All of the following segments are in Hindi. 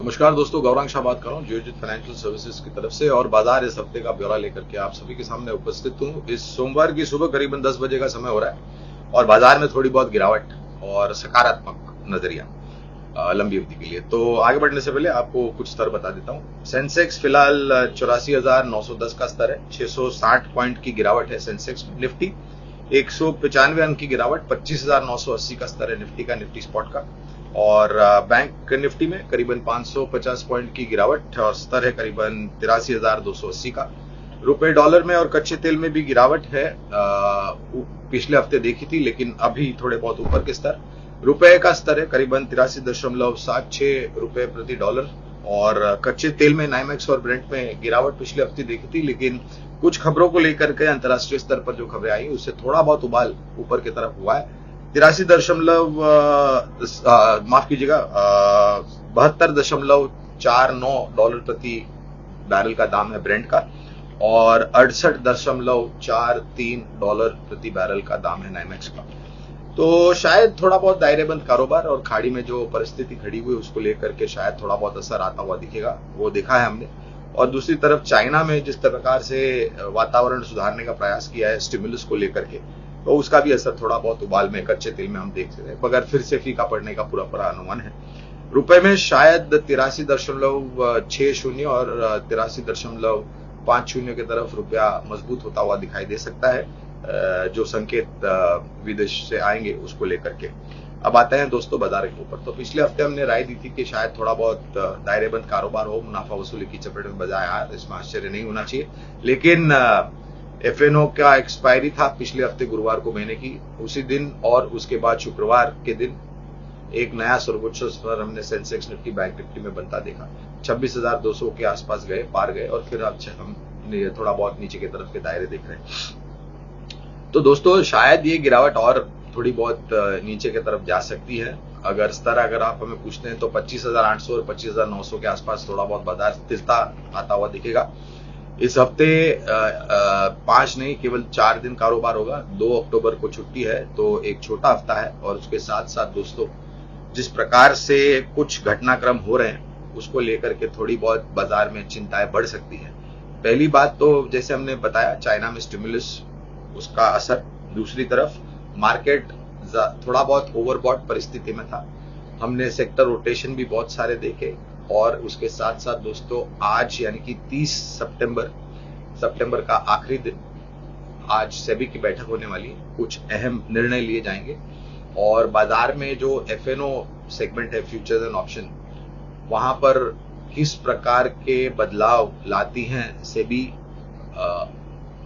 नमस्कार दोस्तों, गौरांग शाह बात कर रहा हूँ जियोजित फाइनेंशियल सर्विसेज की तरफ से। और बाजार इस हफ्ते का ब्यौरा लेकर के आप सभी के सामने उपस्थित हूँ। इस सोमवार की सुबह करीबन 10 बजे का समय हो रहा है और बाजार में थोड़ी बहुत गिरावट और सकारात्मक नजरिया लंबी अवधि के लिए। तो आगे बढ़ने से पहले आपको कुछ स्तर बता देता हूँ। सेंसेक्स फिलहाल 84,910 का स्तर है, 660 पॉइंट की गिरावट है सेंसेक्स में। निफ्टी 195 अंक की गिरावट, 25,980 का स्तर है निफ्टी का, निफ्टी स्पॉट का। और बैंक निफ्टी में करीबन 550 पॉइंट की गिरावट और स्तर है करीबन 83,280 का। रुपए डॉलर में और कच्चे तेल में भी गिरावट है, पिछले हफ्ते देखी थी लेकिन अभी थोड़े बहुत ऊपर के स्तर। रुपए का स्तर है करीबन 83.76 रुपए प्रति डॉलर। और कच्चे तेल में नाइमेक्स और ब्रेंट में गिरावट पिछले हफ्ते देखी थी, लेकिन कुछ खबरों को लेकर के अंतर्राष्ट्रीय स्तर पर जो खबरें आई उससे थोड़ा बहुत उबाल ऊपर की तरफ हुआ है। 72.49 डॉलर प्रति बैरल का दाम है ब्रेंट का, और 68.43 डॉलर प्रति बैरल का दाम है नाइमेक्स का। तो शायद थोड़ा बहुत दायरेबंद कारोबार और खाड़ी में जो परिस्थिति खड़ी हुई उसको लेकर के शायद थोड़ा बहुत असर आता हुआ दिखेगा, वो देखा है हमने। और दूसरी तरफ चाइना में जिस प्रकार से वातावरण सुधारने का प्रयास किया है स्टिमुलस को लेकर के, तो उसका भी असर थोड़ा बहुत उबाल में कच्चे तेल में हम देख सकते हैं, मगर फिर से फीका पड़ने का पूरा अनुमान है। रुपए में शायद 83.60 और 83.50 की तरफ रुपया मजबूत होता हुआ दिखाई दे सकता है, जो संकेत विदेश से आएंगे उसको लेकर के। अब आते हैं दोस्तों बाजार के ऊपर। तो पिछले हफ्ते हमने राय दी थी कि शायद थोड़ा बहुत दायरेबंद कारोबार हो, मुनाफा वसूली की चपेट में बजाय आया, इसमें आश्चर्य नहीं होना चाहिए। लेकिन एफएनओ का एक्सपायरी था पिछले हफ्ते गुरुवार को महीने की, उसी दिन और उसके बाद शुक्रवार के दिन एक नया सर्वोच्च स्तर हमने सेंसेक्स निफ्टी बैंक निफ्टी में बनता देखा। 26,200 के आसपास गए, पार गए, और फिर अब हम थोड़ा बहुत नीचे की तरफ के दायरे देख रहे हैं। तो दोस्तों शायद ये गिरावट और थोड़ी बहुत नीचे की तरफ जा सकती है। अगर आप हमें पूछते हैं तो 25,800 और 25,900 के आसपास थोड़ा बहुत बाजार स्थिरता आता हुआ दिखेगा। इस हफ्ते 5 नहीं केवल 4 दिन कारोबार होगा। 2 अक्टूबर को छुट्टी है, तो एक छोटा हफ्ता है। और उसके साथ साथ दोस्तों जिस प्रकार से कुछ घटनाक्रम हो रहे हैं उसको लेकर के थोड़ी बहुत बाजार में चिंताएं बढ़ सकती है। पहली बात तो जैसे हमने बताया, चाइना में स्टिमुलस उसका असर। दूसरी तरफ मार्केट थोड़ा बहुत ओवरबॉट परिस्थिति में था, हमने सेक्टर रोटेशन भी बहुत सारे देखे। और उसके साथ साथ दोस्तों आज यानी कि 30 सितंबर का आखिरी दिन, आज सेबी की बैठक होने वाली है, कुछ अहम निर्णय लिए जाएंगे। और बाजार में जो एफएनओ सेगमेंट है, फ्यूचर्स एंड ऑप्शन, वहां पर किस प्रकार के बदलाव लाती हैं सेबी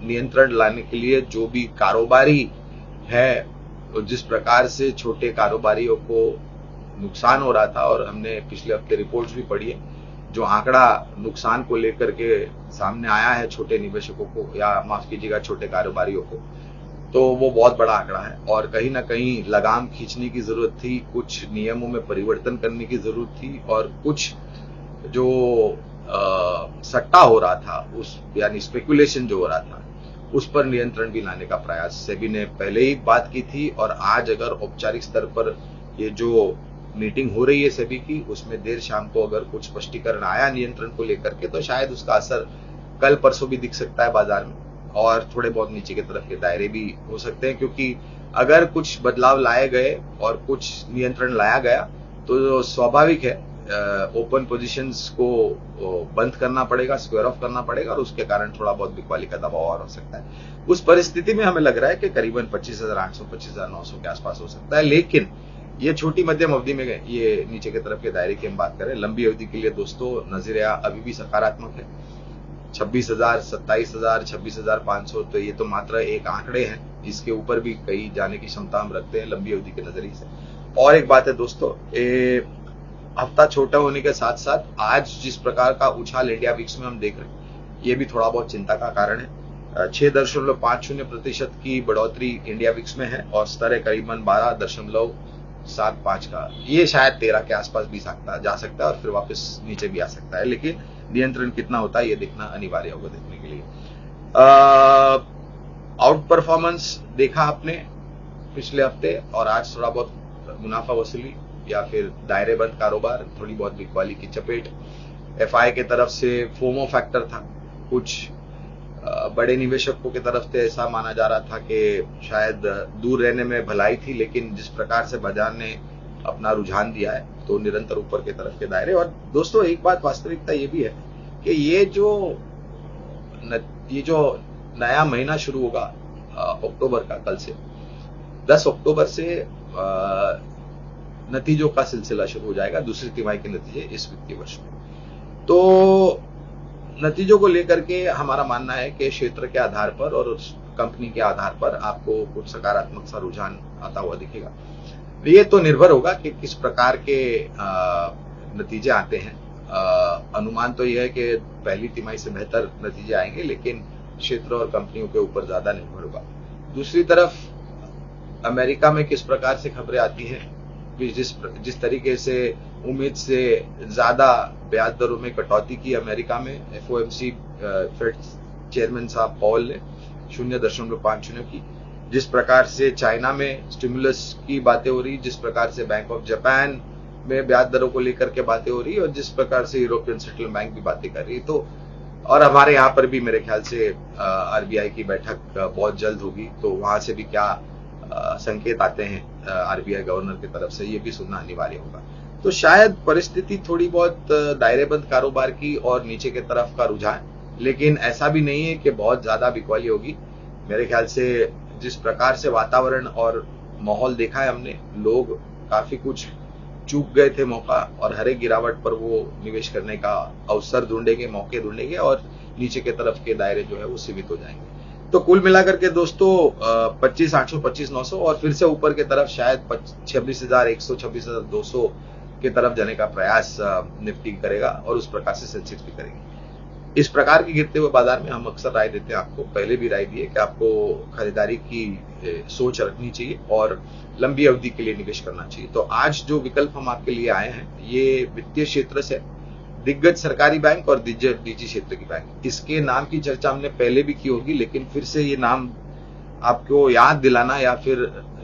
नियंत्रण लाने के लिए। जो भी कारोबारी है, जिस प्रकार से छोटे कारोबारियों को नुकसान हो रहा था, और हमने पिछले हफ्ते रिपोर्ट्स भी पढ़ी है, जो आंकड़ा नुकसान को लेकर के सामने आया है छोटे निवेशकों को, या माफ कीजिएगा छोटे कारोबारियों को, तो वो बहुत बड़ा आंकड़ा है। और कहीं ना कहीं लगाम खींचने की जरूरत थी, कुछ नियमों में परिवर्तन करने की जरूरत थी, और कुछ जो सट्टा हो रहा था उस यानी स्पेकुलेशन जो हो रहा था उस पर नियंत्रण भी लाने का प्रयास सेबी ने पहले ही बात की थी। और आज अगर औपचारिक स्तर पर ये जो मीटिंग हो रही है सेबी की, उसमें देर शाम को अगर कुछ स्पष्टीकरण आया नियंत्रण को लेकर के, तो शायद उसका असर कल परसों भी दिख सकता है बाजार में, और थोड़े बहुत नीचे की तरफ के दायरे भी हो सकते हैं। क्योंकि अगर कुछ बदलाव लाए गए और कुछ नियंत्रण लाया गया तो स्वाभाविक है ओपन पोजीशंस को बंद करना पड़ेगा, स्क्वायर ऑफ करना पड़ेगा, और उसके कारण थोड़ा बहुत बिकवाली का दबाव और हो सकता है। उस परिस्थिति में हमें लग रहा है कि करीबन 25,800 25,900 के आसपास हो सकता है। लेकिन ये छोटी मध्यम अवधि में ये नीचे की तरफ के दायरे की हम बात करें, लंबी अवधि के लिए दोस्तों नजरिया अभी भी सकारात्मक है। 26,000, 27,000, 26,500, तो ये तो मात्र एक आंकड़े हैं, इसके ऊपर भी कहीं जाने की क्षमता हम रखते हैं लंबी अवधि के नजरिए से। और एक बात है दोस्तों, हफ्ता छोटा होने के साथ साथ आज जिस प्रकार का उछाल इंडिया विक्स में हम देख रहे हैं, ये भी थोड़ा बहुत चिंता का कारण है। 6.50% की बढ़ोतरी इंडिया विक्स में है, और स्तर है करीबन 12.75 का। ये शायद 13 के आसपास भी जा सकता है और फिर वापस नीचे भी आ सकता है, लेकिन नियंत्रण कितना होता है ये देखना अनिवार्य होगा देखने के लिए। आउट परफॉर्मेंस देखा आपने पिछले हफ्ते, और आज थोड़ा बहुत मुनाफा वसूली या फिर दायरेबंद कारोबार, थोड़ी बहुत बिकवाली की चपेट। एफआई के तरफ से फोमो फैक्टर था, कुछ बड़े निवेशकों की तरफ से ऐसा माना जा रहा था कि शायद दूर रहने में भलाई थी, लेकिन जिस प्रकार से बाजार ने अपना रुझान दिया है तो निरंतर ऊपर की तरफ के दायरे। और दोस्तों एक बात वास्तविकता ये भी है कि ये जो नया महीना शुरू होगा अक्टूबर का, कल से 10 अक्टूबर से नतीजों का सिलसिला शुरू हो जाएगा, दूसरी तिमाही के नतीजे इस वित्तीय वर्ष में। तो नतीजों को लेकर के हमारा मानना है कि क्षेत्र के आधार पर और उस कंपनी के आधार पर आपको कुछ सकारात्मक सा रुझान आता हुआ दिखेगा। ये तो निर्भर होगा कि किस प्रकार के नतीजे आते हैं। अनुमान तो यह है कि पहली तिमाही से बेहतर नतीजे आएंगे, लेकिन क्षेत्र और कंपनियों के ऊपर ज्यादा निर्भर होगा। दूसरी तरफ अमेरिका में किस प्रकार से खबरें आती हैं, जिस तरीके से उम्मीद से ज्यादा ब्याज दरों में कटौती की अमेरिका में एफओएमसी फेड चेयरमैन साहब पॉल ने 0.50 की, जिस प्रकार से चाइना में स्टिमुलस की बातें हो रही, जिस प्रकार से बैंक ऑफ जापान में ब्याज दरों को लेकर के बातें हो रही और जिस प्रकार से यूरोपियन सेंट्रल बैंक भी बातें कर रही, तो और हमारे यहाँ पर भी मेरे ख्याल से आरबीआई की बैठक बहुत जल्द होगी, तो वहां से भी क्या संकेत आते हैं आरबीआई गवर्नर की तरफ से, ये भी सुनना अनिवार्य होगा। तो शायद परिस्थिति थोड़ी बहुत दायरेबंद कारोबार की और नीचे की तरफ का रुझान, लेकिन ऐसा भी नहीं है कि बहुत ज्यादा बिकवाली होगी। मेरे ख्याल से जिस प्रकार से वातावरण और माहौल देखा है हमने, लोग काफी कुछ चूक गए थे मौका, और हर एक गिरावट पर वो निवेश करने का अवसर ढूंढेंगे, मौके ढूंढेंगे, और नीचे के तरफ के दायरे जो है वो सीमित हो जाएंगे। तो कुल मिलाकर के दोस्तों 25,800, 25,900 और फिर से ऊपर की तरफ शायद 26,100, 26,200 की तरफ जाने का प्रयास निफ्टी करेगा, और उस प्रकार से सेंसेक्स भी करेगी। इस प्रकार के गिरते हुए बाजार में हम अक्सर राय देते हैं, आपको पहले भी राय दी है कि आपको खरीदारी की सोच रखनी चाहिए और लंबी अवधि के लिए निवेश करना चाहिए। तो आज जो विकल्प हम आपके लिए आए हैं, ये वित्तीय क्षेत्र से दिग्गज सरकारी बैंक और दिग्गज निजी क्षेत्र की बैंक, इसके नाम की चर्चा हमने पहले भी की होगी, लेकिन फिर से ये नाम आपको याद दिलाना या फिर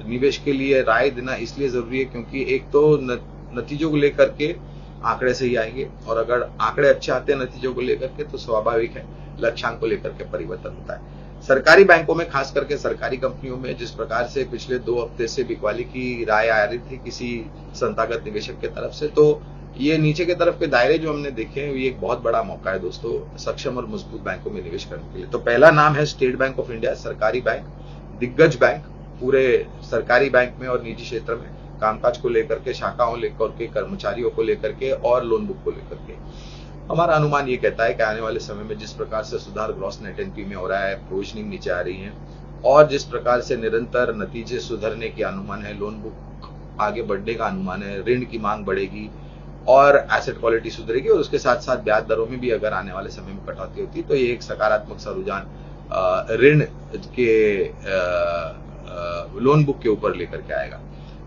निवेश के लिए राय देना इसलिए जरूरी है क्योंकि एक तो नतीजों को लेकर के आंकड़े सही आएंगे, और अगर आंकड़े अच्छे आते हैं नतीजों को लेकर के तो स्वाभाविक है लक्ष्यांक को लेकर के परिवर्तन होता है। सरकारी बैंकों में, खास करके सरकारी कंपनियों में जिस प्रकार से पिछले 2 हफ्ते से बिकवाली की राय आ रही थी किसी संस्थागत निवेशक की तरफ से, तो ये नीचे की तरफ के दायरे जो हमने देखे हैं, ये एक बहुत बड़ा मौका है दोस्तों सक्षम और मजबूत बैंकों में निवेश करने के लिए। तो पहला नाम है स्टेट बैंक ऑफ इंडिया, सरकारी बैंक, दिग्गज बैंक, पूरे सरकारी बैंक में और निजी क्षेत्र में कामकाज को लेकर के, शाखाओं लेकर के, कर्मचारियों को लेकर के और लोन बुक को लेकर के। हमारा अनुमान ये कहता है कि आने वाले समय में जिस प्रकार से सुधार ग्रॉस नेट एनपी में हो रहा है, प्रोविजनिंग नीचे आ रही है, और जिस प्रकार से निरंतर नतीजे सुधरने के अनुमान है, लोन बुक आगे बढ़ने का अनुमान है, ऋण की मांग बढ़ेगी और एसेट क्वालिटी सुधरेगी, और उसके साथ साथ ब्याज दरों में भी अगर आने वाले समय में कटौती होती है तो ये एक सकारात्मक सा रुझान ऋण के लोन बुक के ऊपर लेकर के आएगा।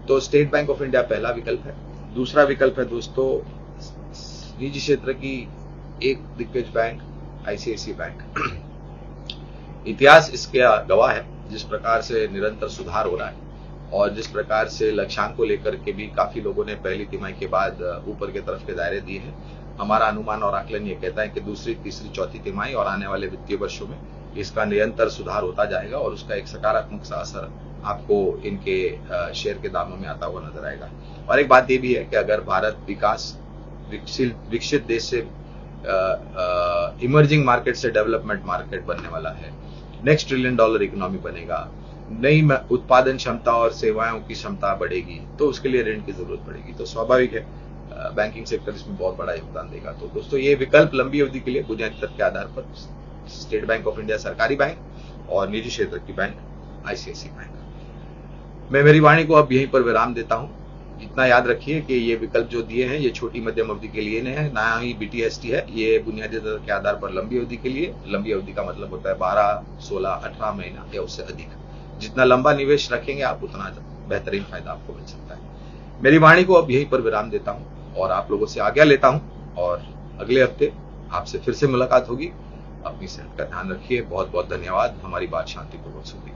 तो स्टेट बैंक ऑफ इंडिया पहला विकल्प है। दूसरा विकल्प है दोस्तों निजी क्षेत्र की एक दिग्गज बैंक आईसीआईसीआई बैंक। इतिहास इसके गवाह है, जिस प्रकार से निरंतर सुधार हो रहा है और जिस प्रकार से लक्ष्यांक को लेकर के भी काफी लोगों ने पहली तिमाही के बाद ऊपर की तरफ के दायरे दिए हैं। हमारा अनुमान और आकलन ये कहता है कि दूसरी, तीसरी, चौथी तिमाही और आने वाले वित्तीय वर्षों में इसका निरंतर सुधार होता जाएगा और उसका एक सकारात्मक सा असर आपको इनके शेयर के दामों में आता हुआ नजर आएगा। और एक बात ये भी है कि अगर भारत विकसित देश से इमर्जिंग मार्केट से डेवलपमेंट मार्केट बनने वाला है, नेक्स्ट $1 ट्रिलियन इकोनॉमी बनेगा, नई उत्पादन क्षमता और सेवाओं की क्षमता बढ़ेगी, तो उसके लिए ऋण की जरूरत पड़ेगी। तो स्वाभाविक है बैंकिंग सेक्टर इसमें बहुत बड़ा योगदान देगा। तो दोस्तों ये विकल्प लंबी अवधि के लिए बुनियादी तर्क के आधार पर स्टेट बैंक ऑफ इंडिया सरकारी बैंक और निजी क्षेत्र की बैंक आईसीआईसीआई बैंक। मैं मेरी वाणी को अब यहीं पर विराम देता हूं। इतना याद रखिए कि ये विकल्प जो दिए हैं ये छोटी मध्यम अवधि के लिए नहीं है, ना ही बीटीएसटी है। ये बुनियादी तर्क के आधार पर लंबी अवधि के लिए, लंबी अवधि का मतलब होता है 12, 16, 18 महीना या उससे अधिक। जितना लंबा निवेश रखेंगे आप उतना बेहतरीन फायदा आपको मिल सकता है। मेरी वाणी को अब यहीं पर विराम देता हूं और आप लोगों से आज्ञा लेता हूं, और अगले हफ्ते आपसे फिर से मुलाकात होगी। अपनी सेहत का ध्यान रखिए। बहुत बहुत धन्यवाद। हमारी बात शांतिपूर्वक सुनिए।